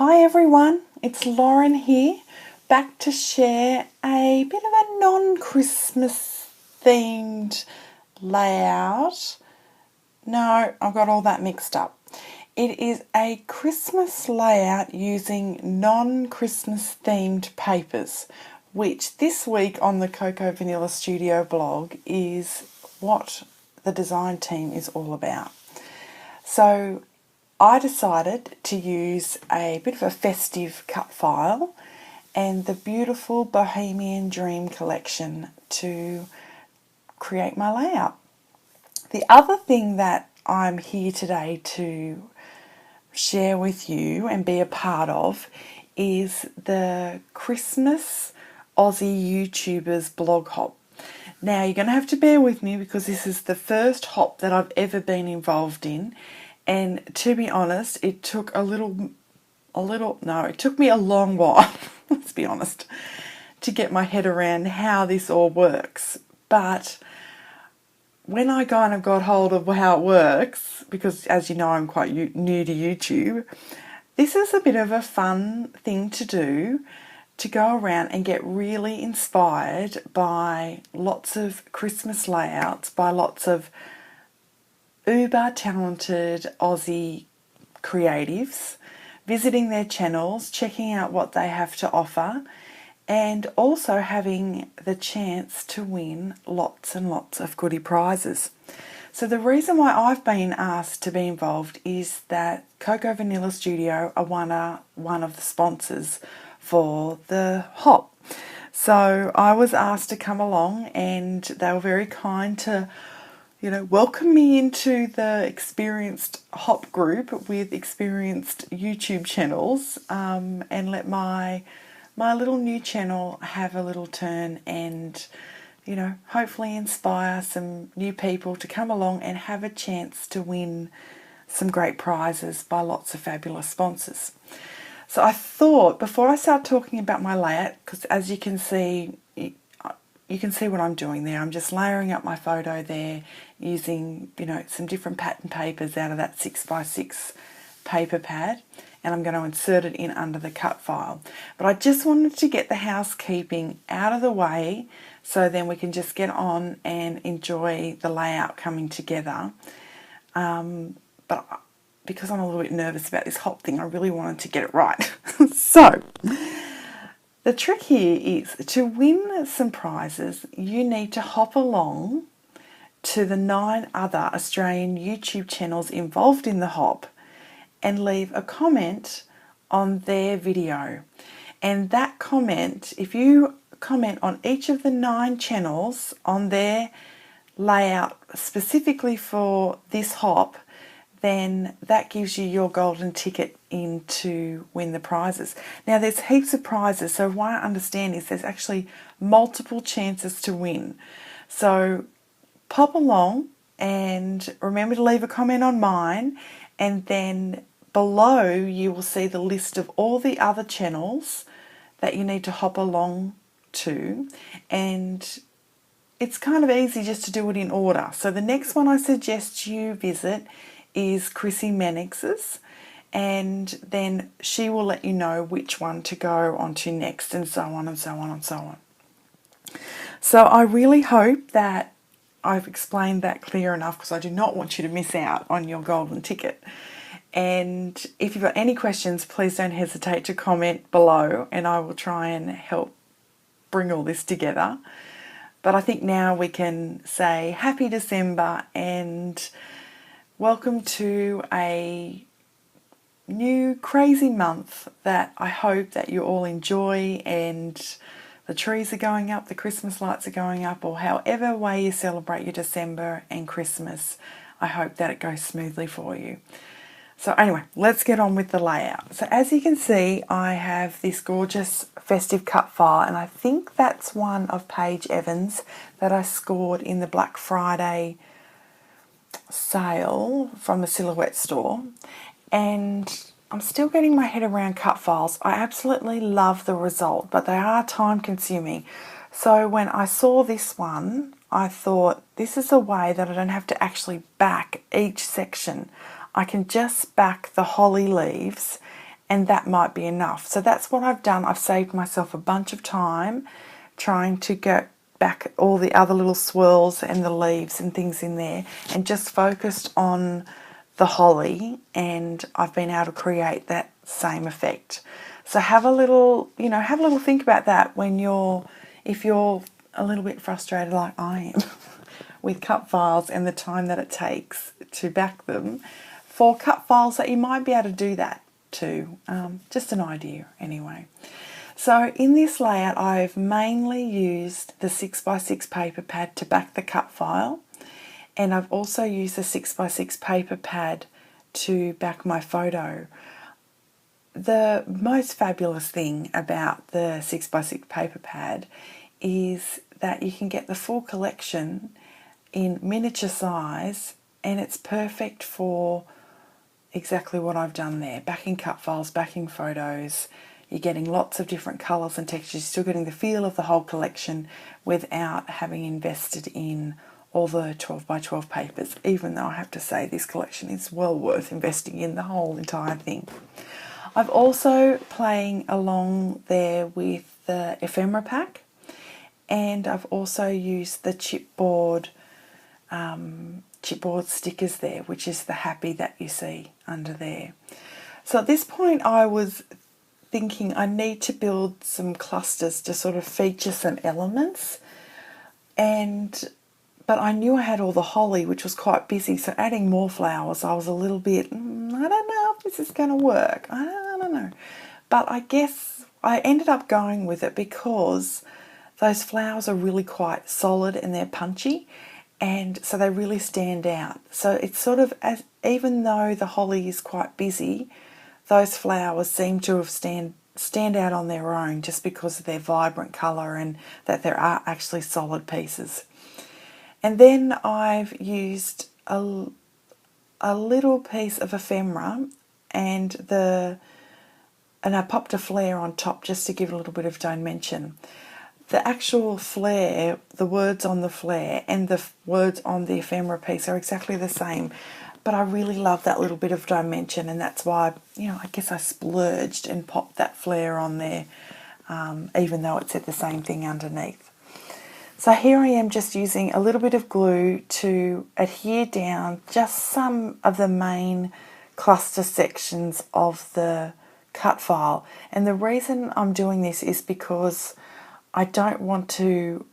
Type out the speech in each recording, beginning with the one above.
Hi everyone, it's Lauren here, back to share a bit of a non-Christmas themed layout. No, I've got all that mixed up. It is a Christmas layout using non-Christmas themed papers, which this week on the Cocoa Vanilla Studio blog is what the design team is all about. So I decided to use a bit of a festive cut file and the beautiful Bohemian Dream collection to create my layout. The other thing that I'm here today to share with you and be a part of is the Christmas Aussie YouTubers blog hop. Now you're going to have to bear with me because this is the first hop that I've ever been involved in. And to be honest, it took it took me a long while, let's be honest, to get my head around how this all works. But when I kind of got hold of how it works, because as you know, I'm quite new to YouTube, this is a bit of a fun thing to do, to go around and get really inspired by lots of Christmas layouts, by lots of uber talented Aussie creatives, visiting their channels, checking out what they have to offer, and also having the chance to win lots and lots of goodie prizes. So the reason why I've been asked to be involved is that Cocoa Vanilla Studio are one of the sponsors for the hop. So I was asked to come along, and they were very kind to welcome me into the experienced hop group with experienced YouTube channels, and let my little new channel have a little turn and, hopefully inspire some new people to come along and have a chance to win some great prizes by lots of fabulous sponsors. So I thought, before I start talking about my layout, because as you can see, you can see what I'm doing there. I'm just layering up my photo there using, some different pattern papers out of that 6x6 paper pad, and I'm going to insert it in under the cut file. But I just wanted to get the housekeeping out of the way so then we can just get on and enjoy the layout coming together. But because I'm a little bit nervous about this hop thing, I really wanted to get it right. So the trick here is, to win some prizes, you need to hop along to the 9 other Australian YouTube channels involved in the hop and leave a comment on their video. And that comment, if you comment on each of the 9 channels on their layout specifically for this hop, then that gives you your golden ticket in to win the prizes. Now there's heaps of prizes, so what I understand is there's actually multiple chances to win. So pop along and remember to leave a comment on mine, and then below you will see the list of all the other channels that you need to hop along to, and it's kind of easy just to do it in order. So the next one I suggest you visit is Chrissy Mannix's, and then she will let you know which one to go on to next, and so on and so on and so on. So I really hope that I've explained that clear enough, because I do not want you to miss out on your golden ticket. And if you've got any questions, please don't hesitate to comment below, and I will try and help bring all this together. But I think now we can say happy December and welcome to a new crazy month that I hope that you all enjoy, and the trees are going up, the Christmas lights are going up, or however way you celebrate your December and Christmas, I hope that it goes smoothly for you. So anyway, let's get on with the layout. So as you can see, I have this gorgeous festive cut file, and I think that's one of Paige Evans that I scored in the Black Friday sale from the Silhouette store. And I'm still getting my head around cut files. I absolutely love the result, but they are time consuming. So when I saw this one, I thought, this is a way that I don't have to actually back each section. I can just back the holly leaves and that might be enough. So that's what I've done. I've saved myself a bunch of time trying to get back all the other little swirls and the leaves and things in there, and just focused on the holly, and I've been able to create that same effect. So have a little, have a little think about that if you're a little bit frustrated like I am with cut files and the time that it takes to back them. For cut files that you might be able to do that too. Just an idea anyway. So in this layout I've mainly used the 6x6 paper pad to back the cut file, and I've also used the 6x6 paper pad to back my photo. The most fabulous thing about the 6x6 paper pad is that you can get the full collection in miniature size, and it's perfect for exactly what I've done there. Backing cut files, backing photos. You're getting lots of different colours and textures. You're still getting the feel of the whole collection without having invested in all the 12x12 papers, even though I have to say this collection is well worth investing in the whole entire thing. I've also playing along there with the ephemera pack, and I've also used the chipboard stickers there, which is the happy that you see under there. So at this point I was thinking I need to build some clusters to sort of feature some elements, but I knew I had all the holly, which was quite busy, so adding more flowers I was a little bit, I don't know if this is going to work, I don't know. But I guess I ended up going with it because those flowers are really quite solid and they're punchy, and so they really stand out. So it's sort of, even though the holly is quite busy, those flowers seem to have stand out on their own just because of their vibrant colour and that there are actually solid pieces. And then I've used a little piece of ephemera and I popped a flare on top just to give it a little bit of dimension. The actual flare, the words on the flare and the words on the ephemera piece are exactly the same, but I really love that little bit of dimension, and that's why, I guess I splurged and popped that flare on there, even though it said the same thing underneath. So here I am just using a little bit of glue to adhere down just some of the main cluster sections of the cut file. And the reason I'm doing this is because I don't want to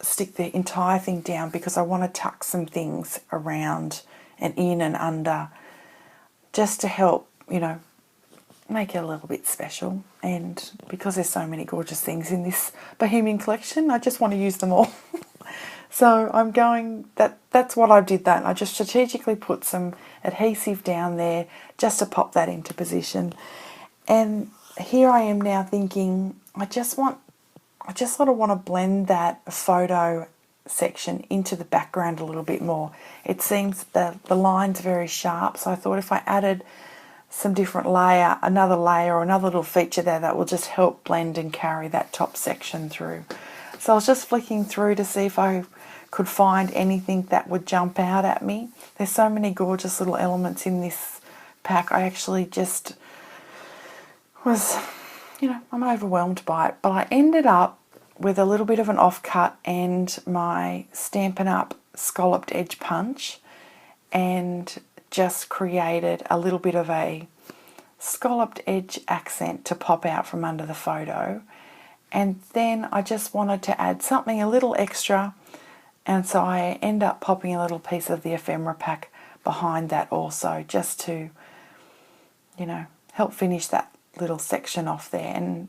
stick the entire thing down, because I want to tuck some things around and in and under just to help, make it a little bit special. And because there's so many gorgeous things in this Bohemian collection, I just want to use them all. So I'm going, that's what I did that. I just strategically put some adhesive down there just to pop that into position. And here I am now thinking, I just sort of want to blend that photo section into the background a little bit more. It seems the line's very sharp, so I thought if I added some different another layer or another little feature there, that will just help blend and carry that top section through. So I was just flicking through to see if I could find anything that would jump out at me. There's so many gorgeous little elements in this pack. I actually just was, I'm overwhelmed by it. But I ended up with a little bit of an offcut and my Stampin' Up! Scalloped edge punch, and just created a little bit of a scalloped edge accent to pop out from under the photo. And then I just wanted to add something a little extra, and so I end up popping a little piece of the ephemera pack behind that also, just to, help finish that little section off there. And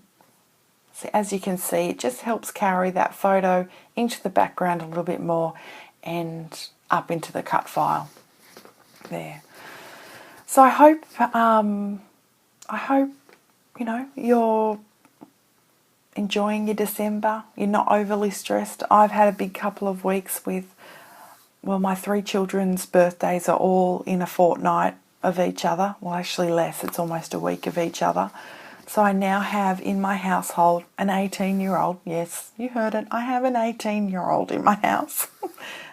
so as you can see, it just helps carry that photo into the background a little bit more and up into the cut file there. So I hope you're enjoying your December. You're not overly stressed. I've had a big couple of weeks with, my 3 children's birthdays are all in a fortnight of each other. Well, actually less. It's almost a week of each other. So I now have in my household an 18-year-old. Yes, you heard it. I have an 18-year-old in my house.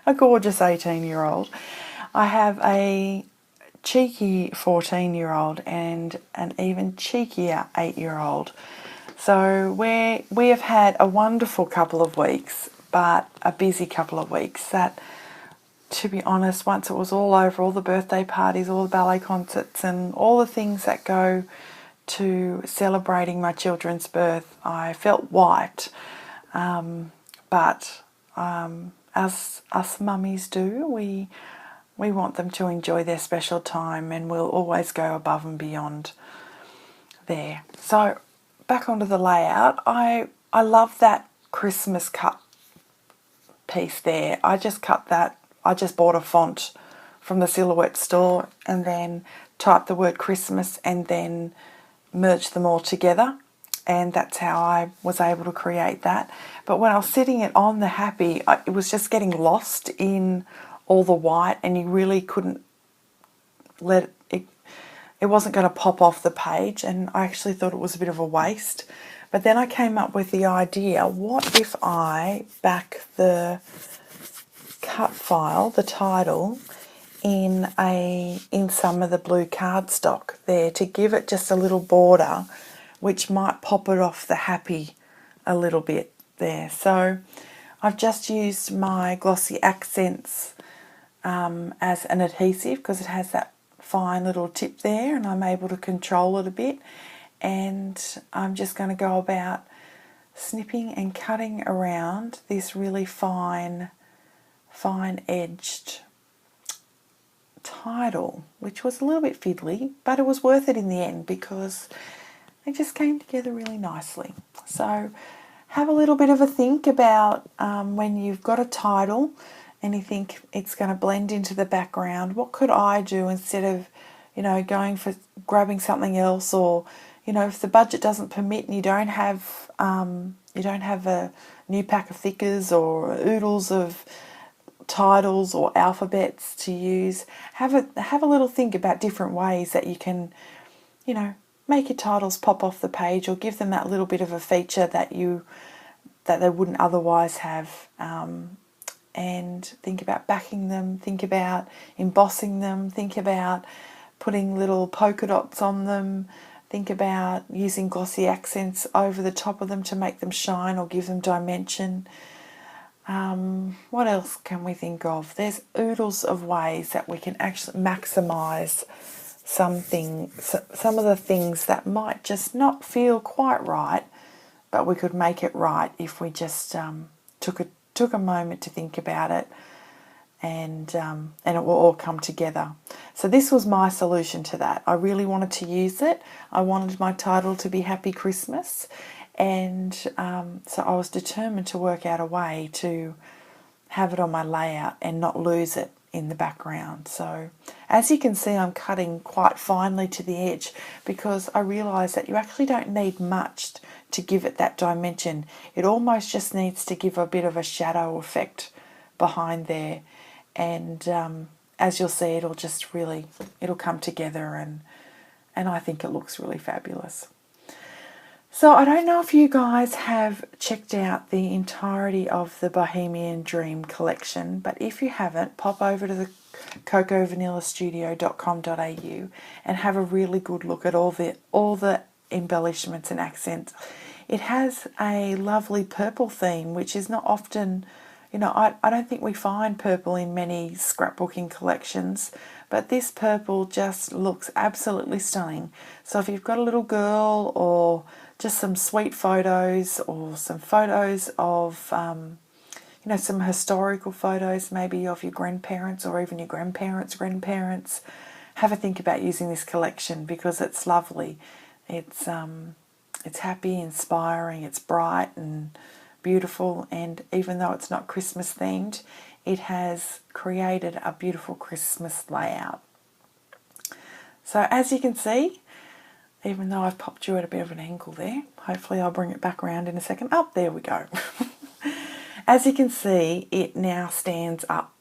A gorgeous 18-year-old. I have a cheeky 14-year-old and an even cheekier 8-year-old. So we have had a wonderful couple of weeks, but a busy couple of weeks that, to be honest, once it was all over, all the birthday parties, all the ballet concerts and all the things that go to celebrating my children's birth, I felt wiped. But as us mummies do, we want them to enjoy their special time, and we'll always go above and beyond there. So back onto the layout, I love that Christmas cut piece there. I just cut that. I just bought a font from the Silhouette store and then typed the word Christmas and then merged them all together, and that's how I was able to create that. But when I was sitting it on the happy, it was just getting lost in all the white, and you really couldn't let it wasn't going to pop off the page, and I actually thought it was a bit of a waste. But then I came up with the idea, what if I back the cut file, the title, in some of the blue cardstock there to give it just a little border, which might pop it off the happy a little bit there. So I've just used my Glossy Accents as an adhesive because it has that fine little tip there, and I'm able to control it a bit. And I'm just going to go about snipping and cutting around this really fine edged title, which was a little bit fiddly, but it was worth it in the end because they just came together really nicely. So have a little bit of a think about when you've got a title and you think it's going to blend into the background, what could I do instead of, going for grabbing something else, or, if the budget doesn't permit and you don't have a new pack of thickers or oodles of titles or alphabets to use, have a little think about different ways that you can, make your titles pop off the page or give them that little bit of a feature that they wouldn't otherwise have. And think about backing them, think about embossing them, think about putting little polka dots on them, think about using glossy accents over the top of them to make them shine or give them dimension. What else can we think of? There's oodles of ways that we can actually maximise some of the things that might just not feel quite right, but we could make it right if we just took a moment to think about it, and it will all come together. So this was my solution to that. I really wanted to use it. I wanted my title to be Happy Christmas, and so I was determined to work out a way to have it on my layout and not lose it in the background. So as you can see, I'm cutting quite finely to the edge because I realised that you actually don't need much to give it that dimension. It almost just needs to give a bit of a shadow effect behind there, and as you'll see, it'll come together, and I think it looks really fabulous. So I don't know if you guys have checked out the entirety of the Bohemian Dream collection, but if you haven't, pop over to the cocovanillastudio.com.au and have a really good look at all the embellishments and accents. It has a lovely purple theme, which is not often, I don't think we find purple in many scrapbooking collections, but this purple just looks absolutely stunning. So if you've got a little girl or just some sweet photos or some photos of, some historical photos maybe of your grandparents or even your grandparents, have a think about using this collection because it's lovely. It's happy, inspiring, it's bright and beautiful, and even though it's not Christmas themed, it has created a beautiful Christmas layout. So as you can see, even though I've popped you at a bit of an angle there, hopefully I'll bring it back around in a second. Oh, there we go. As you can see, it now stands out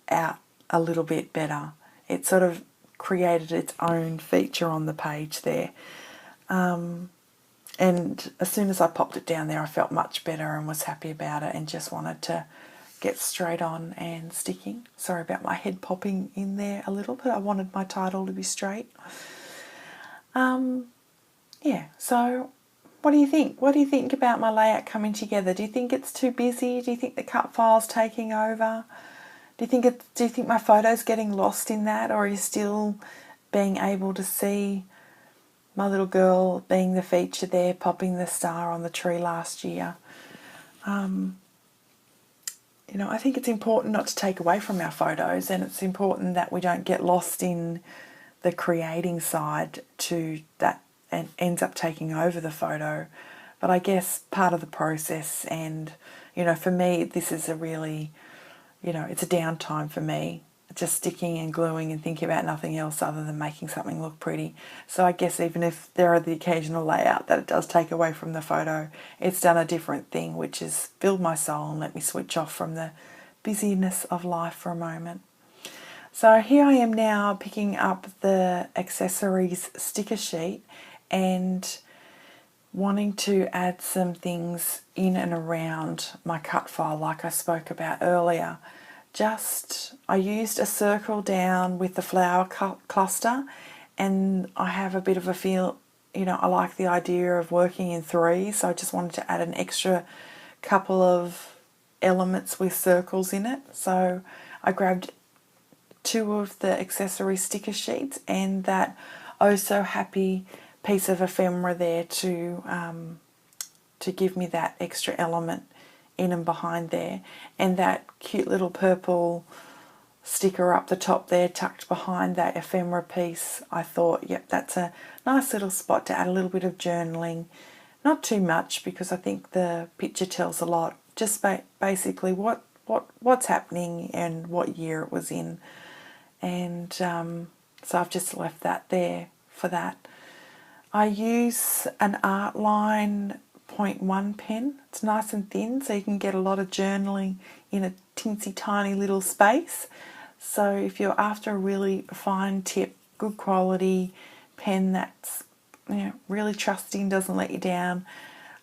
a little bit better. It sort of created its own feature on the page there. And as soon as I popped it down there, I felt much better and was happy about it and just wanted to get straight on and sticking. Sorry about my head popping in there a little, but I wanted my title to be straight. Yeah, so what do you think? What do you think about my layout coming together? Do you think it's too busy? Do you think the cut file's taking over? Do you think my photo's getting lost in that, or are you still being able to see my little girl being the feature there, popping the star on the tree last year? You know, I think it's important not to take away from our photos, and it's important that we don't get lost in the creating side to that and ends up taking over the photo. But I guess part of the process, and, you know, for me, this is a really, you know, it's a downtime for me, just sticking and gluing and thinking about nothing else other than making something look pretty. So I guess even if there are the occasional layout that it does take away from the photo, it's done a different thing, which is filled my soul and let me switch off from the busyness of life for a moment. So here I am now picking up the accessories sticker sheet and wanting to add some things in and around my cut file like I spoke about earlier. I used a circle down with the flower cluster, and I have a bit of a feel, you know, I like the idea of working in threes, so I just wanted to add an extra couple of elements with circles in it. So I grabbed 2 of the accessory sticker sheets and that oh so happy piece of ephemera there to give me that extra element in and behind there, and that cute little purple sticker up the top there tucked behind that ephemera piece. I thought, yep, that's a nice little spot to add a little bit of journaling. Not too much, because I think the picture tells a lot. Just basically what's happening and what year it was in. And so I've just left that there for that. I use an Artline 0.1 pen. It's nice and thin, so you can get a lot of journaling in a teensy tiny little space. So if you're after a really fine tip, good quality pen that's, you know, really trusting, doesn't let you down,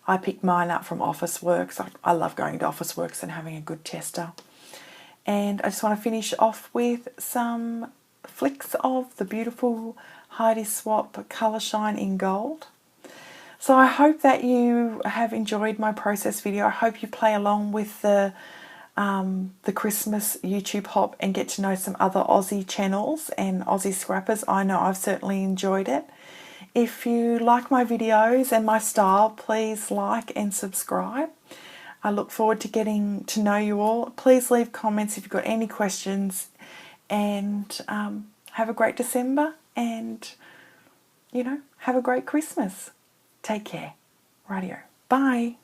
I picked mine up from Officeworks. I love going to Officeworks and having a good tester. And I just want to finish off with some flicks of the beautiful Heidi Swap Colour Shine in Gold. So I hope that you have enjoyed my process video. I hope you play along with the Christmas YouTube hop and get to know some other Aussie channels and Aussie scrappers. I know I've certainly enjoyed it. If you like my videos and my style, please like and subscribe. I look forward to getting to know you all. Please leave comments if you've got any questions, and have a great December, and, you know, have a great Christmas. Take care. Radio. Bye.